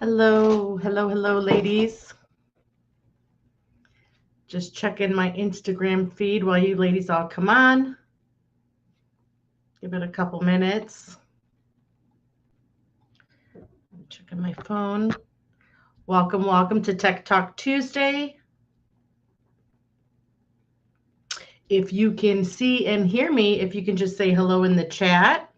Hello, hello, hello, ladies. Just checking my Instagram feed while you ladies all come on. Give it a couple minutes. I'm checking my phone. Welcome, welcome to Tech Talk Tuesday. If you can see and hear me, if you can just say hello in the chat.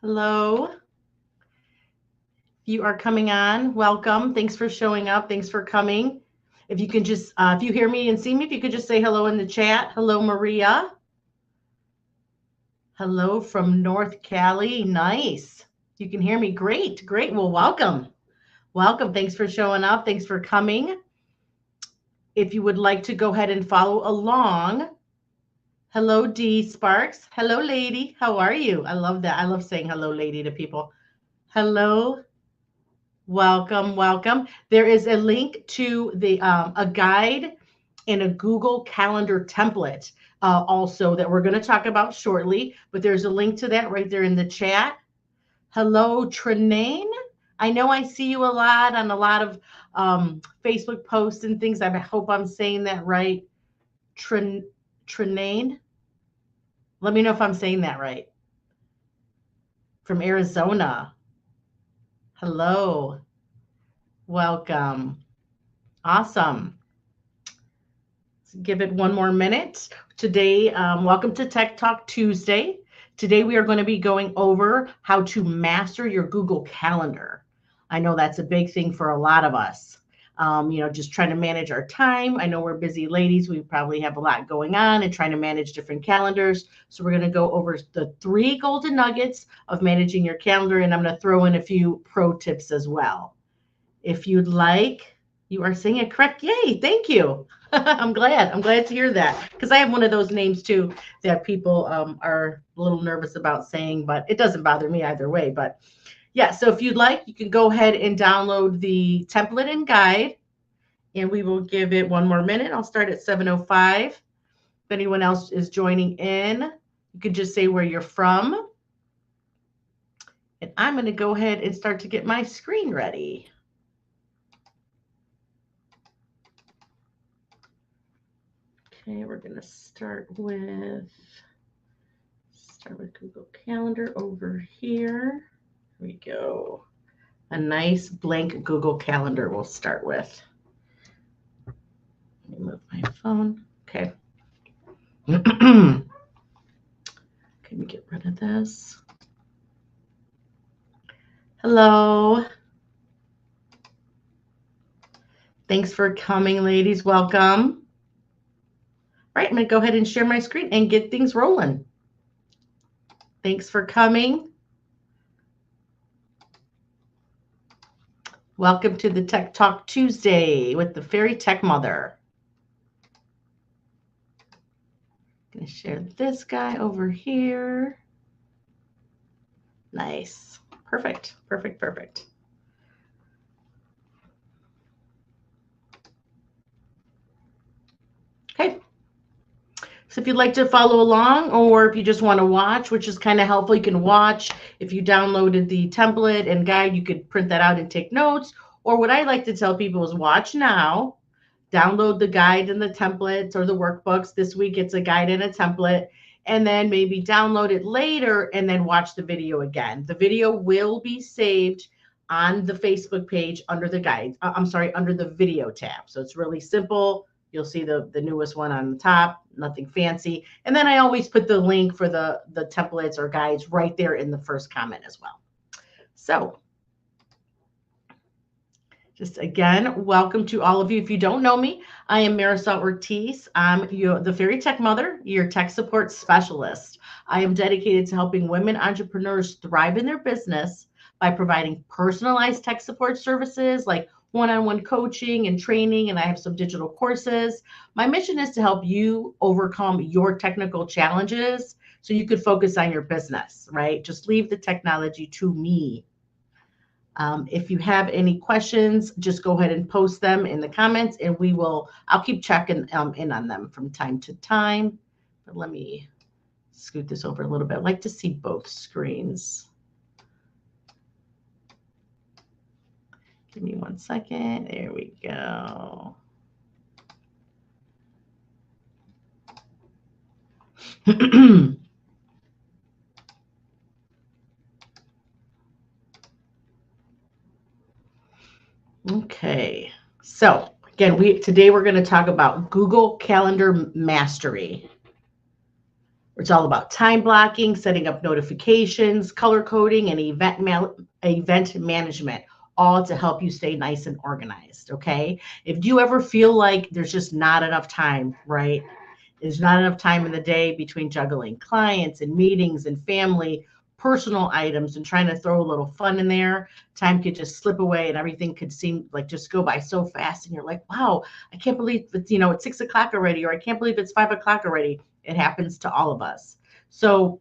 Hello. If you are coming on, welcome. Thanks for showing up. Thanks for coming. If you can just, if you hear me and see me, if you could just say hello in the chat. Hello, Maria. Hello from North Cali. Nice. You can hear me. Great. Great. Well, welcome. Welcome. Thanks for showing up. Thanks for coming. If you would like to go ahead and follow along. Hello, D Sparks. Hello, lady. How are you? I love that. I love saying hello, lady, to people. Hello. Welcome. Welcome. There is a link to the a guide and a Google Calendar template also that we're going to talk about shortly, but there's a link to that right there in the chat. Hello, Trenane. I know I see you a lot on a lot of Facebook posts and things. I hope I'm saying that right. Trenane. Let me know if I'm saying that right. From Arizona. Hello. Welcome. Awesome. Let's give it one more minute. Today, welcome to Tech Talk Tuesday. Today, we are going to be going over how to master your Google Calendar. I know that's a big thing for a lot of us. Just trying to manage our time. I know we're busy ladies. We probably have a lot going on and trying to manage different calendars. So we're going to go over the 3 golden nuggets of managing your calendar, and I'm going to throw in a few pro tips as well. If you'd like, you are saying it correct. Yay, thank you. I'm glad to hear that, because I have one of those names too that people are a little nervous about saying, but it doesn't bother me either way. But yeah, so if you'd like, you can go ahead and download the template and guide, and we will give it one more minute. I'll start at 7:05. If anyone else is joining in, you can just say where you're from. And I'm going to go ahead and start to get my screen ready. Okay, we're going to start with Google Calendar over here. Here we go. A nice blank Google Calendar we'll start with. Let me move my phone. Okay. Can we get rid of this? Hello. Thanks for coming, ladies. Welcome. All right, I'm going to go ahead and share my screen and get things rolling. Thanks for coming. Welcome to the Tech Talk Tuesday with the Fairy TechMother. Going to share this guy over here. Nice. Perfect. Perfect. Perfect. Okay. So if you'd like to follow along, or if you just want to watch, which is kind of helpful, you can watch. If you downloaded the template and guide, you could print that out and take notes. Or what I like to tell people is watch now, download the guide and the templates or the workbooks. This week it's a guide and a template, and then maybe download it later and then watch the video again. The video will be saved on the Facebook page under the guide. Under the video tab. So it's really simple. You'll see the newest one on the top, nothing fancy. And then I always put the link for the templates or guides right there in the first comment as well. So just again, welcome to all of you. If you don't know me, I am Marisol Ortiz. I'm the Fairy TechMother, your tech support specialist. I am dedicated to helping women entrepreneurs thrive in their business by providing personalized tech support services like one-on-one coaching and training, and I have some digital courses. My mission is to help you overcome your technical challenges so you could focus on your business, right? Just leave the technology to me. If you have any questions, just go ahead and post them in the comments, and I'll keep checking in on them from time to time. But let me scoot this over a little bit. I'd like to see both screens. Give me 1 second. There we go. Okay, so again, today we're going to talk about Google Calendar Mastery. It's all about time blocking, setting up notifications, color coding, and event management, all to help you stay nice and organized, okay? If you ever feel like there's just not enough time, right? There's not enough time in the day between juggling clients and meetings and family, personal items, and trying to throw a little fun in there, time could just slip away and everything could seem like just go by so fast. And you're like, wow, I can't believe it's, it's 6 o'clock already, or I can't believe it's 5 o'clock already. It happens to all of us. So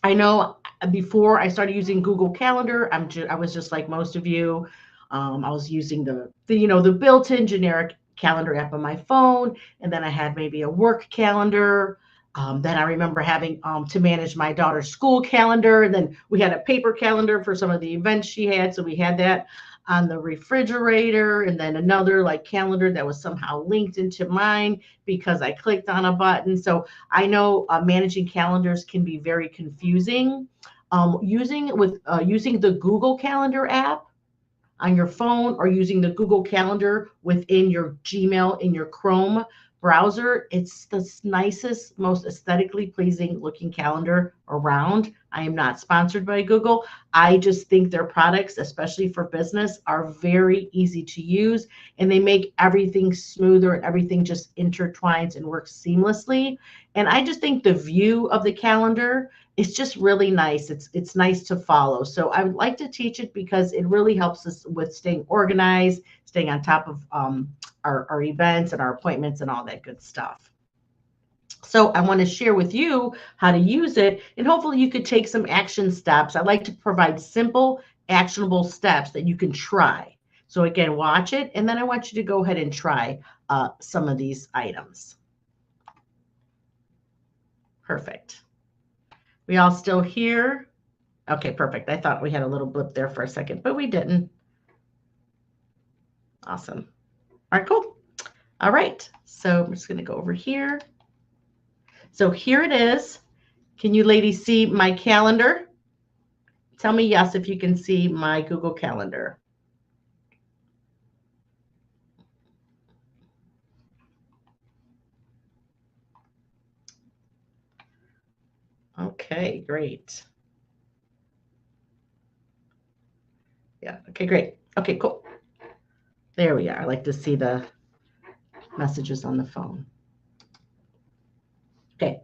I know before I started using Google Calendar, I was just like most of you. I was using the built-in generic calendar app on my phone, and then I had maybe a work calendar. Then I remember having to manage my daughter's school calendar, and then we had a paper calendar for some of the events she had, so we had that on the refrigerator, and then another like calendar that was somehow linked into mine because I clicked on a button. So I know managing calendars can be very confusing. Using the Google Calendar app on your phone, or using the Google Calendar within your Gmail in your Chrome browser, it's the nicest, most aesthetically pleasing looking calendar around. I am not sponsored by Google. I just think their products, especially for business, are very easy to use, and they make everything smoother and everything just intertwines and works seamlessly. And I just think the view of the calendar is just really nice. It's nice to follow. So I would like to teach it because it really helps us with staying organized, staying on top of our events and our appointments and all that good stuff. So I want to share with you how to use it, and hopefully you could take some action steps. I like to provide simple, actionable steps that you can try. So again, watch it, and then I want you to go ahead and try some of these items. Perfect. We all still here? Okay, perfect. I thought we had a little blip there for a second, but we didn't. Awesome. All right, cool. All right, so I'm just going to go over here. So here it is. Can you ladies see my calendar? Tell me yes if you can see my Google Calendar. Okay, great. Yeah, okay, great. Okay, cool. There we are. I like to see the messages on the phone. Okay,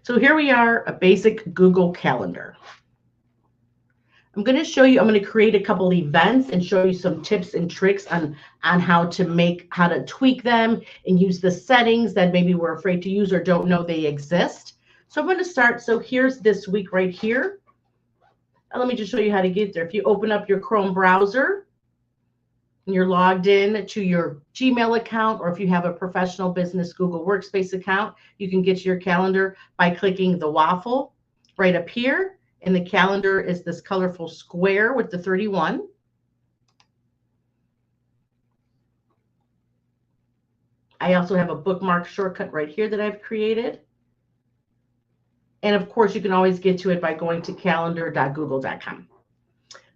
so here we are, a basic Google Calendar. I'm going to show you, I'm going to create a couple events and show you some tips and tricks on how to tweak them and use the settings that maybe we're afraid to use or don't know they exist. So I'm going to start. So here's this week right here. Let me just show you how to get there. If you open up your Chrome browser and you're logged in to your Gmail account, or if you have a professional business Google Workspace account, you can get to your calendar by clicking the waffle right up here. And the calendar is this colorful square with the 31. I also have a bookmark shortcut right here that I've created. And of course, you can always get to it by going to calendar.google.com.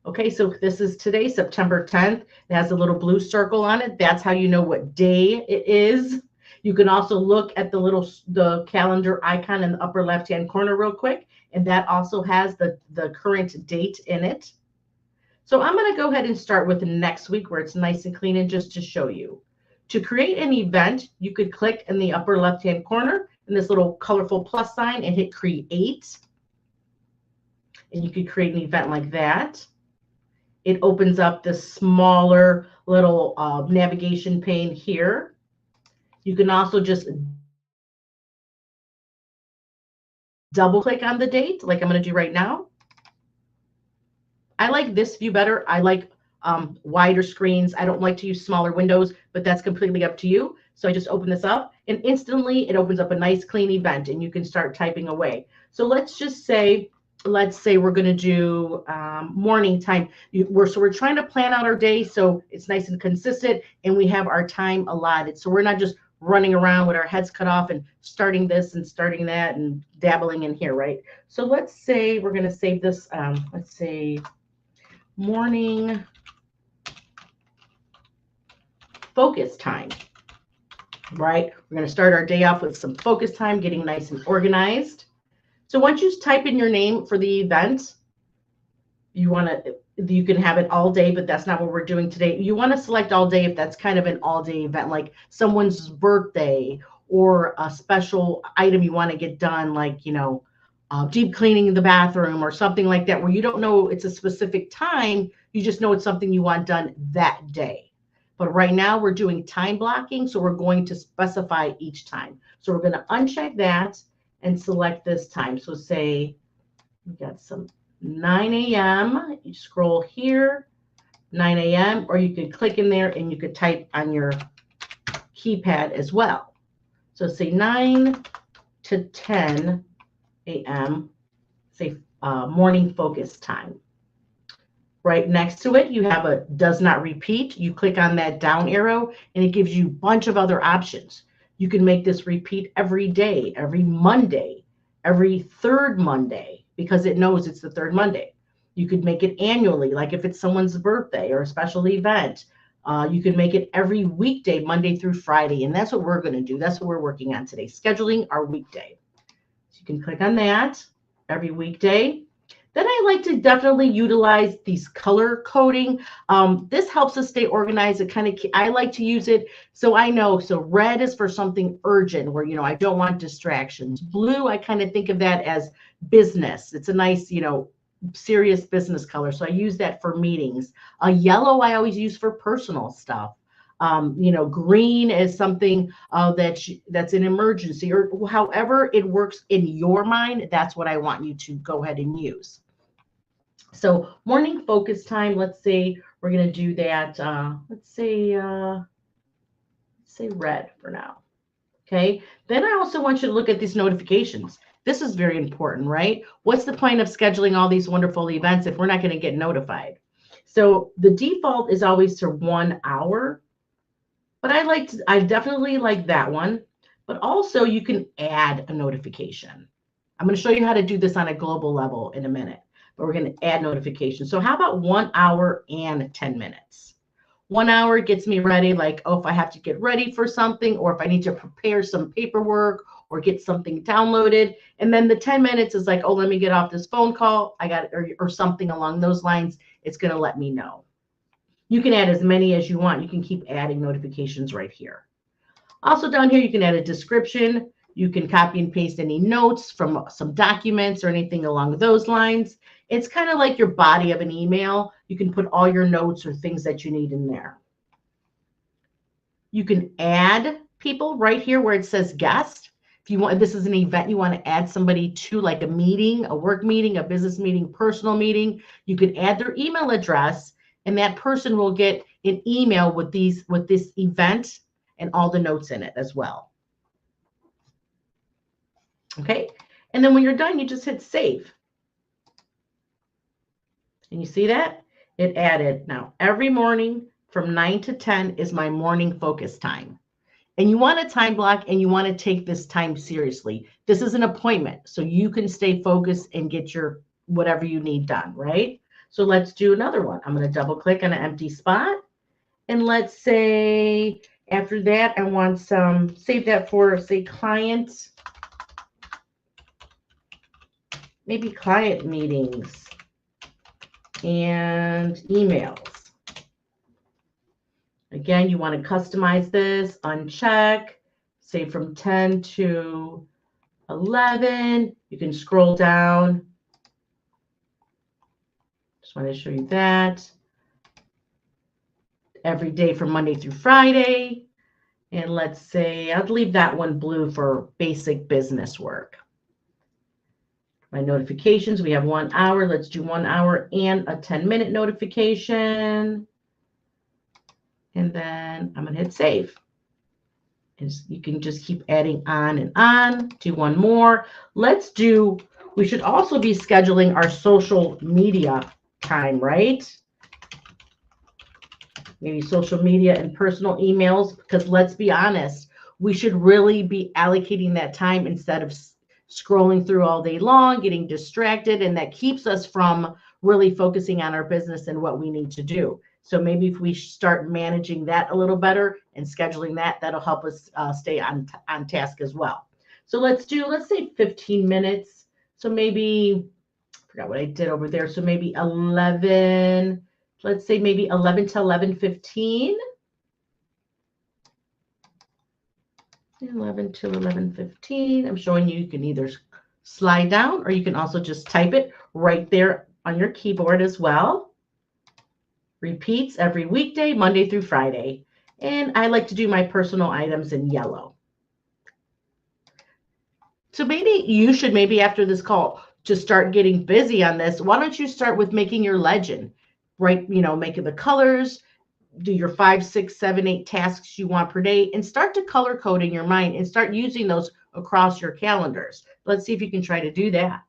Okay, so this is today, September 10th. It has a little blue circle on it. That's how you know what day it is. You can also look at the calendar icon in the upper left-hand corner real quick, and that also has the current date in it. So I'm going to go ahead and start with next week, where it's nice and clean, and just to show you. To create an event, you could click in the upper left-hand corner in this little colorful plus sign and hit create. And you could create an event like that. It opens up this smaller little navigation pane here. You can also just double click on the date like I'm going to do right now. I like this view better. I like wider screens. I don't like to use smaller windows, but that's completely up to you. So I just open this up and instantly it opens up a nice clean event and you can start typing away. So let's say we're going to do morning time. So we're trying to plan out our day so it's nice and consistent and we have our time allotted. So we're not just running around with our heads cut off and starting this and starting that and dabbling in here, right? So let's say we're going to save this. Let's say morning focus time, right? We're going to start our day off with some focus time, getting nice and organized. So once you type in your name for the event, you can have it all day, but that's not what we're doing today. You want to select all day if that's kind of an all day event, like someone's birthday or a special item you want to get done, like, deep cleaning the bathroom or something like that, where you don't know it's a specific time. You just know it's something you want done that day. But right now we're doing time blocking, so we're going to specify each time. So we're going to uncheck that and select this time. So say we got some 9 a.m. You scroll here, 9 a.m., or you could click in there and you could type on your keypad as well. So say 9 to 10 a.m., say morning focus time. Right next to it, you have a does not repeat. You click on that down arrow and it gives you a bunch of other options. You can make this repeat every day, every Monday, every third Monday, because it knows it's the third Monday. You could make it annually, like if it's someone's birthday or a special event. You can make it every weekday, Monday through Friday. And that's what we're going to do. That's what we're working on today, scheduling our weekday. So you can click on that every weekday. Then I like to definitely utilize these color coding. This helps us stay organized. I like to use it so I know. So red is for something urgent where, I don't want distractions. Blue, I kind of think of that as business. It's a nice, serious business color. So I use that for meetings. Yellow, I always use for personal stuff. Green is something that's an emergency, or however it works in your mind. That's what I want you to go ahead and use. So morning focus time, let's say we're going to do that. Let's say red for now. Okay. Then I also want you to look at these notifications. This is very important, right? What's the point of scheduling all these wonderful events if we're not going to get notified? So the default is always to 1 hour, but I definitely like that one. But also you can add a notification. I'm going to show you how to do this on a global level in a minute. But we're going to add notifications. So how about 1 hour and 10 minutes? 1 hour gets me ready, like, if I have to get ready for something, or if I need to prepare some paperwork or get something downloaded. And then the 10 minutes is like, let me get off this phone call. I got it, or something along those lines. It's going to let me know. You can add as many as you want. You can keep adding notifications right here. Also down here, you can add a description. You can copy and paste any notes from some documents or anything along those lines. It's kind of like your body of an email. You can put all your notes or things that you need in there. You can add people right here where it says guest. If this is an event you want to add somebody to, like a meeting, a work meeting, a business meeting, personal meeting, you can add their email address, and that person will get an email with this event and all the notes in it as well. Okay, and then when you're done, you just hit save. And you see that? It added. Now, every morning from 9 to 10 is my morning focus time. And you want a time block, and you want to take this time seriously. This is an appointment, so you can stay focused and get your whatever you need done, right? So let's do another one. I'm going to double click on an empty spot. And let's say after that, I want save that for, say, client, maybe client meetings and emails. Again, you want to customize this, uncheck, say from 10 to 11. You can scroll down. Just want to show you that. Every day from Monday through Friday. And let's say I'd leave that one blue for basic business work. My notifications, we have 1 hour. Let's do 1 hour and a 10-minute notification. And then I'm going to hit save. And you can just keep adding on and on. Do one more. We should also be scheduling our social media time, right? Maybe social media and personal emails, because let's be honest, we should really be allocating that time instead of scrolling through all day long, getting distracted, and that keeps us from really focusing on our business and what we need to do. So maybe if we start managing that a little better and scheduling that, that'll help us stay on task as well. So let's say 15 minutes. So maybe, I forgot what I did over there. So maybe 11, let's say maybe 11 to 11:15. 11 to 11:15. I'm showing you can either slide down or you can also just type it right there on your keyboard as well. Repeats every weekday, Monday through Friday. And I like to do my personal items in yellow. So maybe you should, maybe after this call, to start getting busy on this, why don't you start with making your legend, right? Making the colors, do your 5, 6, 7, 8 tasks you want per day, and start to color code in your mind and start using those across your calendars. Let's see if you can try to do that.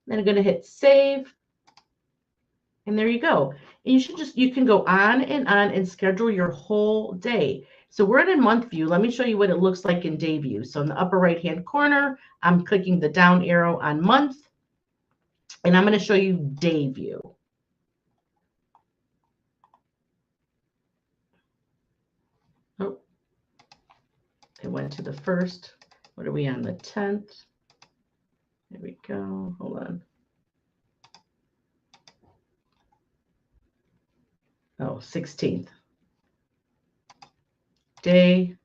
Then I'm going to hit save. And there you go. And you can go on and schedule your whole day. So we're in a month view. Let me show you what it looks like in day view. So in the upper right-hand corner, I'm clicking the down arrow on month, and I'm going to show you day view. Oh, it went to the first. What are we on, the 10th? There we go. Hold on. Oh, 16th day,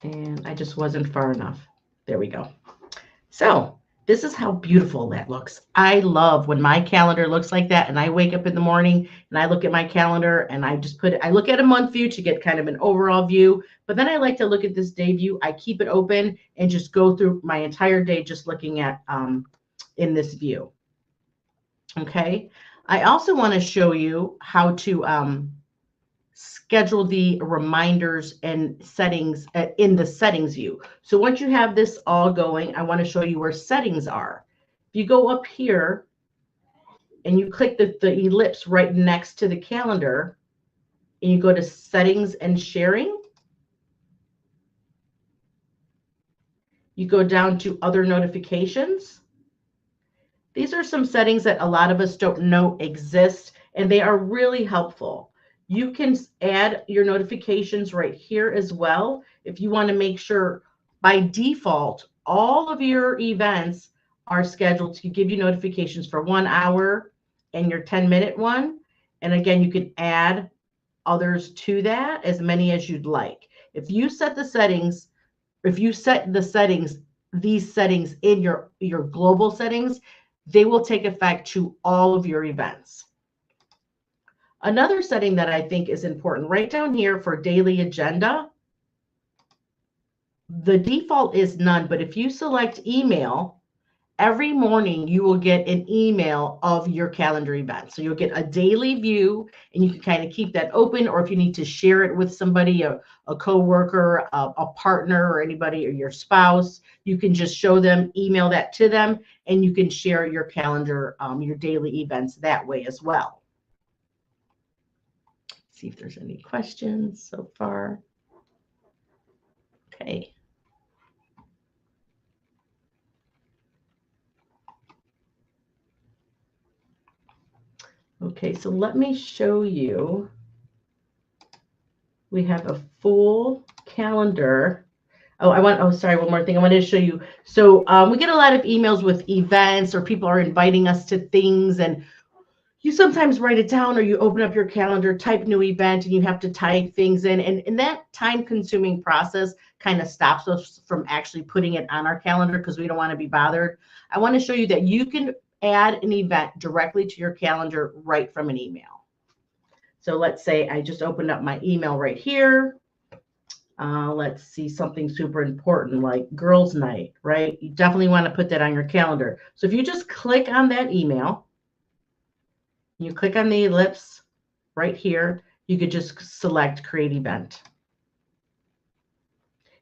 and I just wasn't far enough. There we go. So this is how beautiful that looks. I love when my calendar looks like that, and I wake up in the morning and I look at my calendar and I look at a month view to get kind of an overall view, but then I like to look at this day view. I keep it open and just go through my entire day just looking at in this view. Okay. I also want to show you how to schedule the reminders and settings in the settings view. So once you have this all going, I want to show you where settings are. If you go up here and you click the ellipse right next to the calendar and you go to settings and sharing, you go down to other notifications. These are some settings that a lot of us don't know exist, and they are really helpful. You can add your notifications right here as well. If you want to make sure by default, all of your events are scheduled to give you notifications for 1 hour and your 10-minute one. And again, you can add others to that, as many as you'd like. If you set the settings, these settings in your global settings, they will take effect to all of your events. Another setting that I think is important right down here for daily agenda, the default is none, but if you select email, every morning you will get an email of your calendar event. So you'll get a daily view, and you can kind of keep that open, or if you need to share it with somebody, a coworker, a partner, or anybody, or your spouse, you can just show them, email that to them, and you can share your calendar, your daily events that way as well. See if there's any questions so far. Okay. Okay, so let me show you. We have a full calendar. Sorry, one more thing I wanted to show you. So we get a lot of emails with events, or people are inviting us to things, and you sometimes write it down, or you open up your calendar, type new event, and you have to type things in. And that time-consuming process kind of stops us from actually putting it on our calendar because we don't want to be bothered. I want to show you that you can add an event directly to your calendar right from an email. So let's say I just opened up my email right here. Let's see, something super important like girls' night, right? You definitely want to put that on your calendar. So if you just click on that email, you click on the ellipse right here, you could just select create event.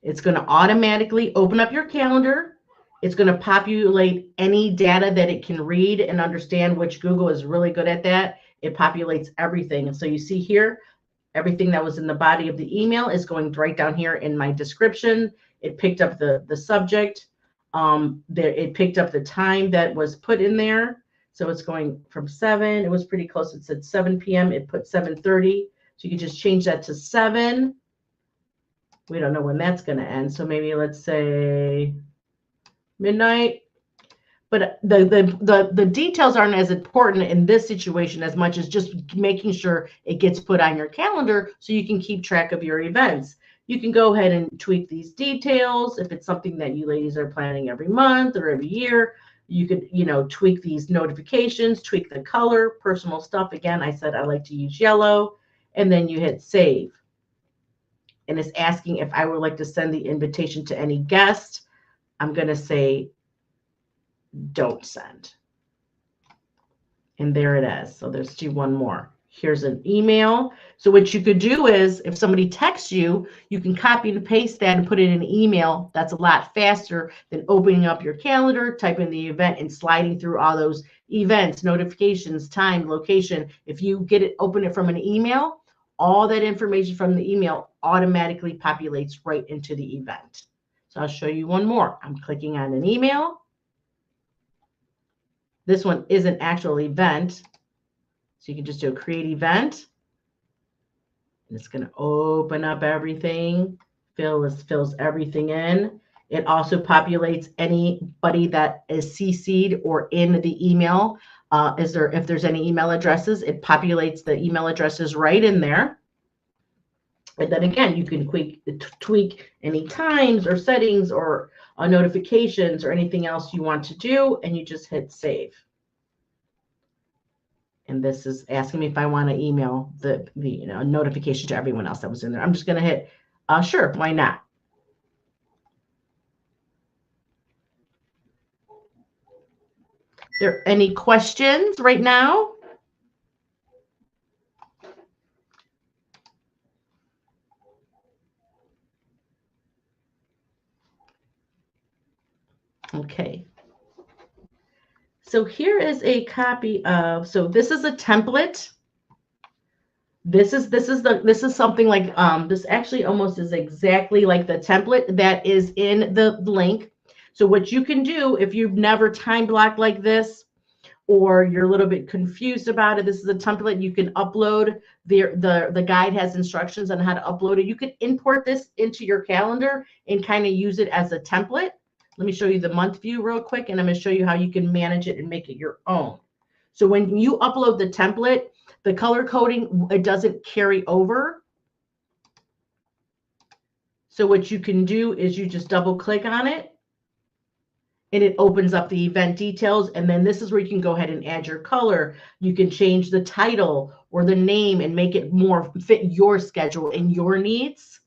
It's going to automatically open up your calendar. It's going to populate any data that it can read and understand, which Google is really good at that. It populates everything. And so you see here, everything that was in the body of the email is going right down here in my description. It picked up the subject. It picked up the time that was put in there. So it's going from 7. It was pretty close. It said 7 p.m. It put 7:30. So you can just change that to 7. We don't know when that's going to end. So maybe let's say midnight. But the details aren't as important in this situation as much as just making sure it gets put on your calendar so you can keep track of your events. You can go ahead and tweak these details. If it's something that you ladies are planning every month or every year, you could, tweak these notifications, tweak the color, personal stuff. Again, I said I like to use yellow, and then you hit save. And it's asking if I would like to send the invitation to any guest. I'm going to say don't send. And there it is. So there's one more. Here's an email. So what you could do is if somebody texts you, you can copy and paste that and put it in an email. That's a lot faster than opening up your calendar, typing the event, and sliding through all those events, notifications, time, location. If you open it from an email, all that information from the email automatically populates right into the event. So I'll show you one more. I'm clicking on an email. This one is an actual event. So you can just do a create event. And it's going to open up everything, fills everything in. It also populates anybody that is CC'd or in the email. If there's any email addresses, it populates the email addresses right in there. And then again, you can tweak any times or settings or notifications or anything else you want to do, and you just hit save. And this is asking me if I want to email the notification to everyone else that was in there. I'm just going to hit sure, why not? There any questions right now? Okay. So here is a copy of, so this is a template. This is something like this actually almost is exactly like the template that is in the link. So what you can do if you've never time blocked like this, or you're a little bit confused about it, this is a template you can upload. The guide has instructions on how to upload it. You can import this into your calendar and kind of use it as a template. Let me show you the month view real quick, and I'm going to show you how you can manage it and make it your own. So when you upload the template, the color coding, it doesn't carry over. So what you can do is you just double click on it, and it opens up the event details. And then this is where you can go ahead and add your color. You can change the title or the name and make it more fit your schedule and your needs.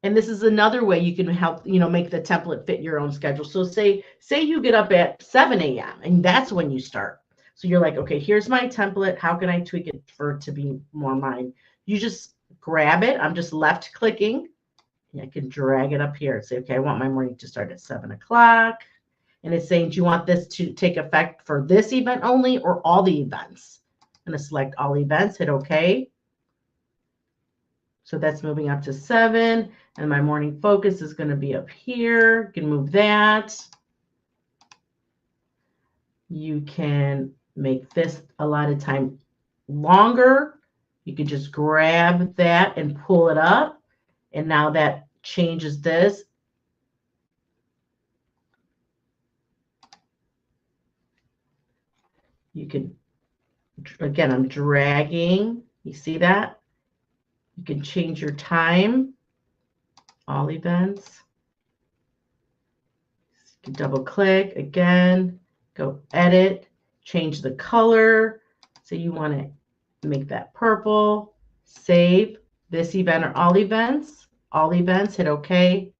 And this is another way you can help, make the template fit your own schedule. So say you get up at 7 a.m. and that's when you start. So you're like, okay, here's my template. How can I tweak it for it to be more mine? You just grab it. I'm just left clicking. I can drag it up here and say, okay, I want my morning to start at 7 o'clock. And it's saying, do you want this to take effect for this event only or all the events? I'm going to select all events, hit OK. So that's moving up to 7. And my morning focus is going to be up here. You can move that. You can make this a lot of time longer. You can just grab that and pull it up. And now that changes this. You can, again, I'm dragging. You see that? You can change your time, all events. You can double click again, go edit, change the color. So you want to make that purple, save. this event or all events. All events, hit OK.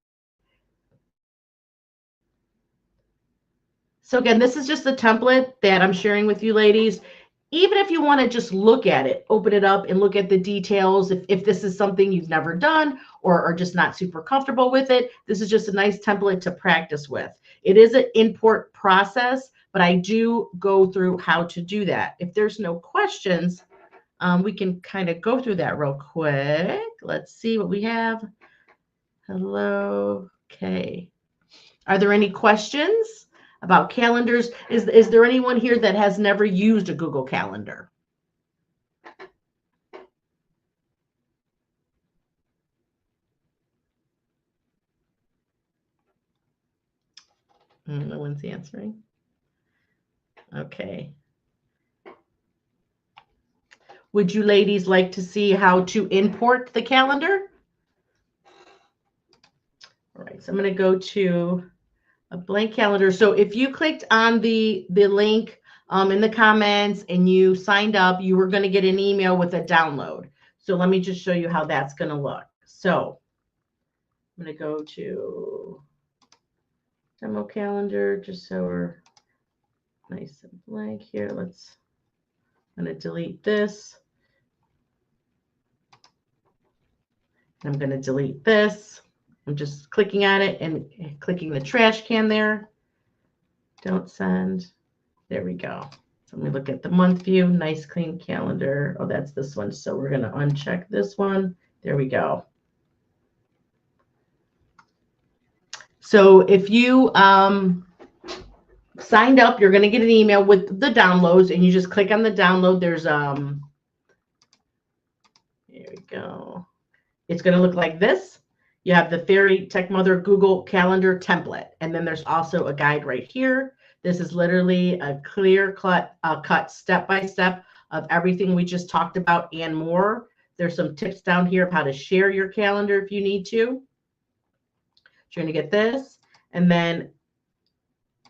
So again, this is just the template that I'm sharing with you ladies. Even if you want to just look at it, open it up and look at the details. If this is something you've never done or are just not super comfortable with it, this is just a nice template to practice with. It is an import process, but I do go through how to do that. If there's no questions, we can kind of go through that real quick. Let's see what we have. Hello. Okay. Are there any questions about calendars? Is there anyone here that has never used a Google Calendar? No one's answering. Okay. Would you ladies like to see how to import the calendar? All right, so I'm going to go to a blank calendar. So if you clicked on the link in the comments and you signed up, you were going to get an email with a download. So let me just show you how that's going to look. So I'm going to go to demo calendar just so we're nice and blank here. I'm going to delete this. I'm going to delete this. I'm just clicking on it and clicking the trash can there. Don't send. There we go. So let me look at the month view. Nice clean calendar. Oh, that's this one. So we're going to uncheck this one. There we go. So if you signed up, you're going to get an email with the downloads, and you just click on the download. There's there we go. It's going to look like this. You have the Fairy TechMother Google Calendar template, and then there's also a guide right here. This is literally a clear cut step-by-step of everything we just talked about and more. There's some tips down here of how to share your calendar if you need to. You're going to get this, and then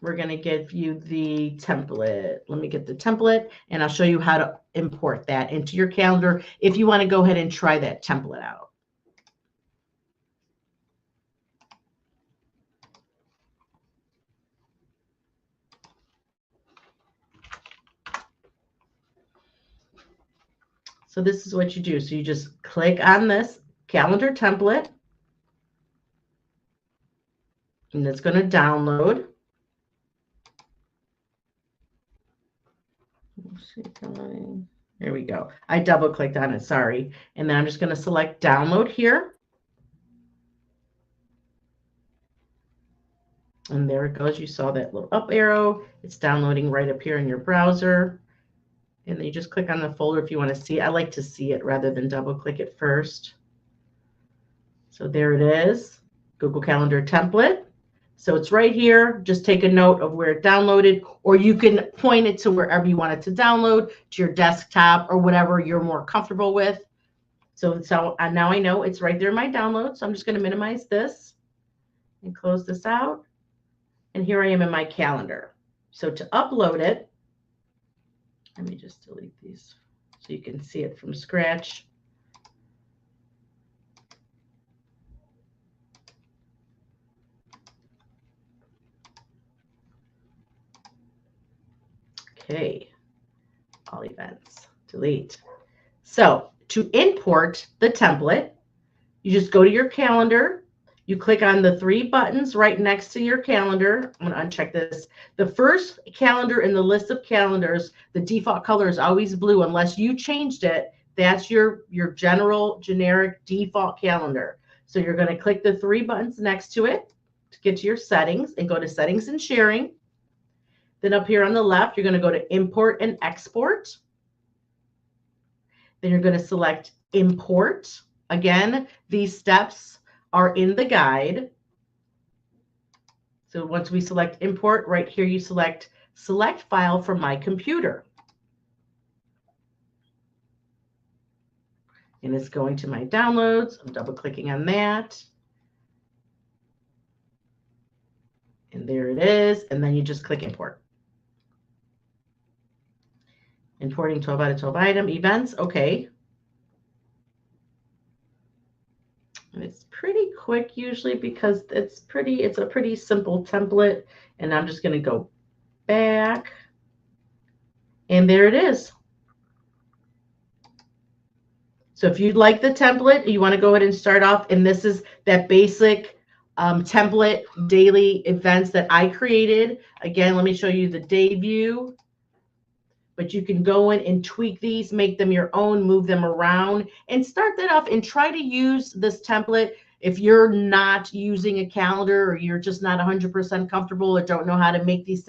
we're going to give you the template. Let me get the template, and I'll show you how to import that into your calendar if you want to go ahead and try that template out. So this is what you do. So you just click on this calendar template, and it's going to download. There we go. I double clicked on it, sorry. And then I'm just going to select download here. And there it goes. You saw that little up arrow. It's downloading right up here in your browser. And then you just click on the folder if you want to see it. I like to see it rather than double click it first. So there it is, Google Calendar template. So it's right here. Just take a note of where it downloaded, or you can point it to wherever you want it to download, to your desktop or whatever you're more comfortable with. So now I know it's right there in my download. So I'm just going to minimize this and close this out. And here I am in my calendar. So to upload it, let me just delete these so you can see it from scratch. Okay, all events, delete. So to import the template, you just go to your calendar. You click on the three buttons right next to your calendar. I'm going to uncheck this. The first calendar in the list of calendars, the default color is always blue unless you changed it. That's your general generic default calendar. So you're going to click the three buttons next to it to get to your settings and go to settings and sharing. Then up here on the left, you're going to go to import and export. Then you're going to select import. Again, these steps are in the guide. So once we select import, right here you select file from my computer. And it's going to my downloads. I'm double clicking on that. And there it is. And then you just click import. Importing 12 out of 12 item events. Okay. quick usually because it's a pretty simple template. And I'm just going to go back. And there it is. So if you'd like the template, you want to go ahead and start off. And this is that basic template daily events that I created. Again, let me show you the day view. But you can go in and tweak these, make them your own, move them around, and start that off and try to use this template. If you're not using a calendar or you're just not 100% comfortable or don't know how to make these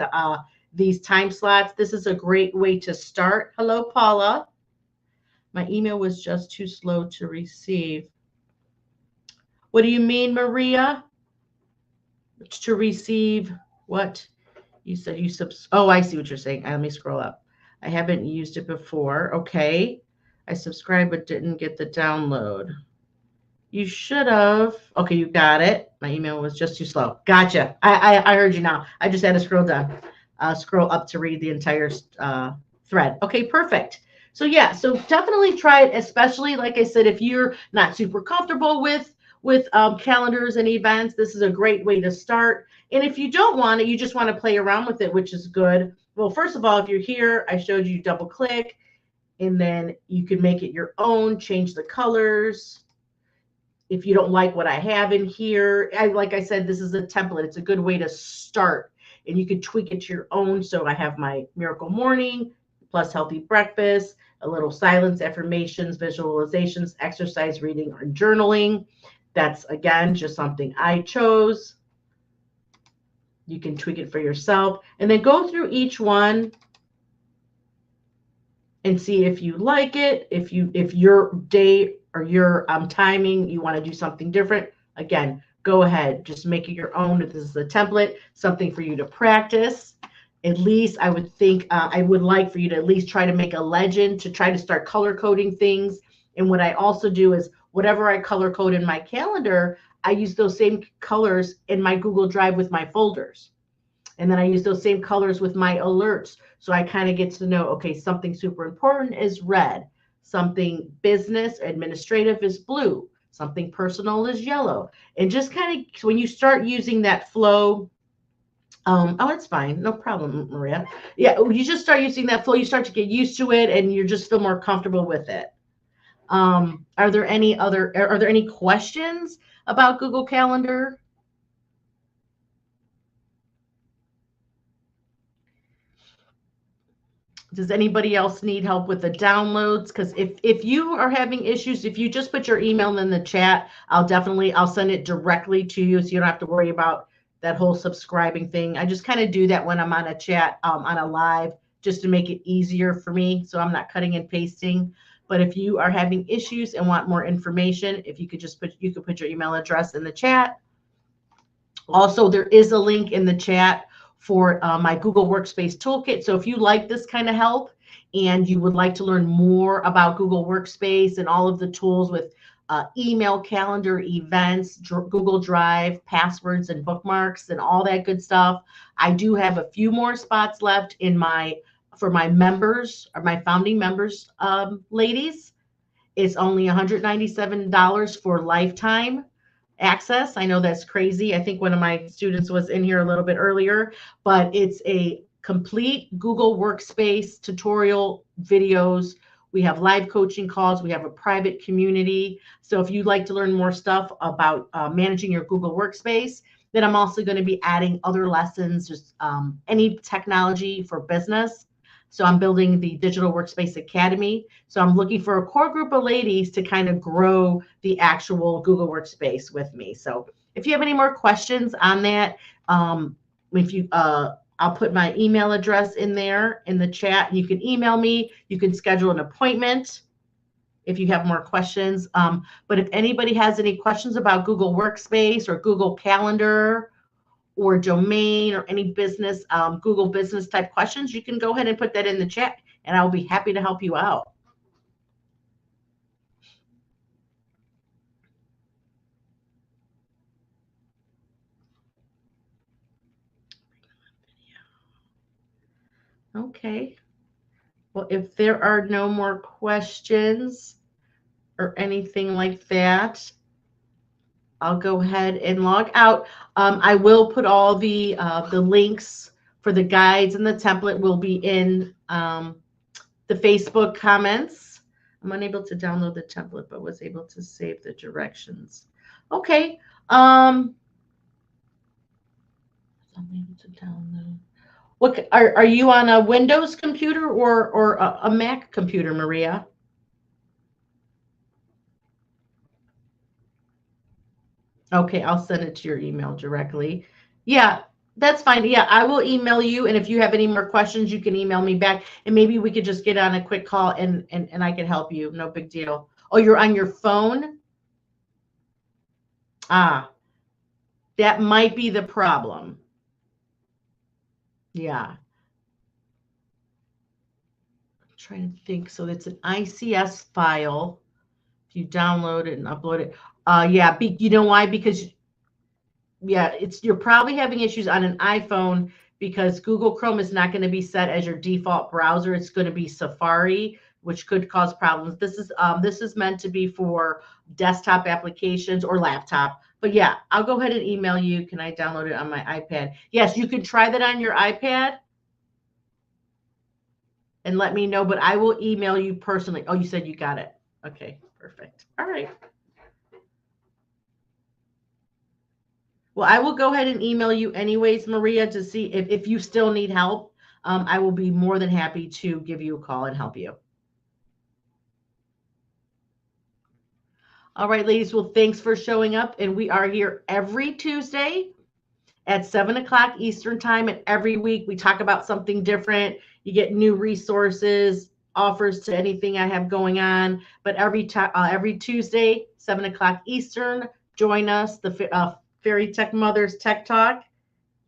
time slots, this is a great way to start. Hello, Paula. My email was just too slow to receive. What do you mean, Maria? To receive what? You said you oh, I see what you're saying. Let me scroll up. I haven't used it before. Okay. I subscribed but didn't get the download. You should have. Okay, you got it. My email was just too slow. Gotcha. I heard you now. I just had to scroll down, scroll up to read the entire thread. Okay, perfect. So yeah, so definitely try it, especially like I said, if you're not super comfortable with calendars and events, this is a great way to start. And if you don't want it, you just want to play around with it, which is good. Well, first of all, if you're here, I showed you double click, and then you can make it your own, change the colors. If you don't like what I have in here, like I said, this is a template. It's a good way to start, and you can tweak it to your own. So I have my miracle morning plus healthy breakfast, a little silence, affirmations, visualizations, exercise, reading, or journaling. That's, again, just something I chose. You can tweak it for yourself and then go through each one and see if you like it. If your day or your timing, you want to do something different, again, go ahead. Just make it your own. If this is a template, something for you to practice. At least I would think I would like for you to at least try to make a legend, to try to start color coding things. And what I also do is whatever I color code in my calendar, I use those same colors in my Google Drive with my folders. And then I use those same colors with my alerts. So I kind of get to know, okay, something super important is red. Something business, administrative is blue. Something personal is yellow. And just kind of when you start using that flow, oh, it's fine. No problem, Maria. Yeah, you just start using that flow. You start to get used to it and you just feel more comfortable with it. Are there any questions about Google Calendar? Does anybody else need help with the downloads? Because if you are having issues, if you just put your email in the chat, I'll send it directly to you, so you don't have to worry about that whole subscribing thing. I just kind of do that when I'm on a chat, on a live, just to make it easier for me, so I'm not cutting and pasting. But if you are having issues and want more information, if you could just put your email address in the chat. Also, there is a link in the chat for my Google Workspace Toolkit. So if you like this kind of help and you would like to learn more about Google Workspace and all of the tools with email, calendar, events, Google Drive, passwords, and bookmarks, and all that good stuff, I do have a few more spots left for my members, or my founding members, ladies. It's only $197 for lifetime access. I know that's crazy. I think one of my students was in here a little bit earlier, but it's a complete Google Workspace tutorial videos. We have live coaching calls. We have a private community. So if you'd like to learn more stuff about managing your Google Workspace, then I'm also going to be adding other lessons, just any technology for business. So I'm building the Digital Workspace Academy. So I'm looking for a core group of ladies to kind of grow the actual Google Workspace with me. So if you have any more questions on that, I'll put my email address in there in the chat. You can email me. You can schedule an appointment if you have more questions. But if anybody has any questions about Google Workspace or Google Calendar or domain or any business, Google business type questions, you can go ahead and put that in the chat and I'll be happy to help you out. Okay. Well, if there are no more questions or anything like that, I'll go ahead and log out. I will put all the links for the guides and the template will be in the Facebook comments. I'm unable to download the template, but was able to save the directions. Okay. I'm able to download. What are you on a Windows computer or a Mac computer, Maria? Okay, I'll send it to your email directly. Yeah, that's fine. Yeah, I will email you. And if you have any more questions, you can email me back. And maybe we could just get on a quick call and I can help you. No big deal. Oh, you're on your phone? Ah, that might be the problem. Yeah. I'm trying to think. So it's an ICS file. If you download it and upload it. Yeah, you know why? Because yeah, you're probably having issues on an iPhone because Google Chrome is not going to be set as your default browser. It's going to be Safari, which could cause problems. This is meant to be for desktop applications or laptop. But yeah, I'll go ahead and email you. Can I download it on my iPad? Yes, you can try that on your iPad and let me know, but I will email you personally. Oh, you said you got it. Okay, perfect. All right. Well, I will go ahead and email you anyways, Maria, to see if you still need help. I will be more than happy to give you a call and help you. All right, ladies. Well, thanks for showing up. And we are here every Tuesday at 7 o'clock Eastern time. And every week we talk about something different. You get new resources, offers to anything I have going on. But every Tuesday, 7 o'clock Eastern, join us, the Fairy TechMother's Tech Talk.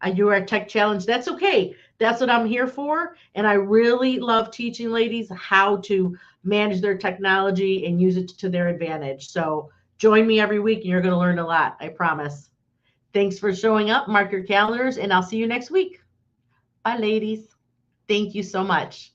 I do our tech challenge. That's okay. That's what I'm here for. And I really love teaching ladies how to manage their technology and use it to their advantage. So join me every week and you're going to learn a lot. I promise. Thanks for showing up. Mark your calendars and I'll see you next week. Bye, ladies. Thank you so much.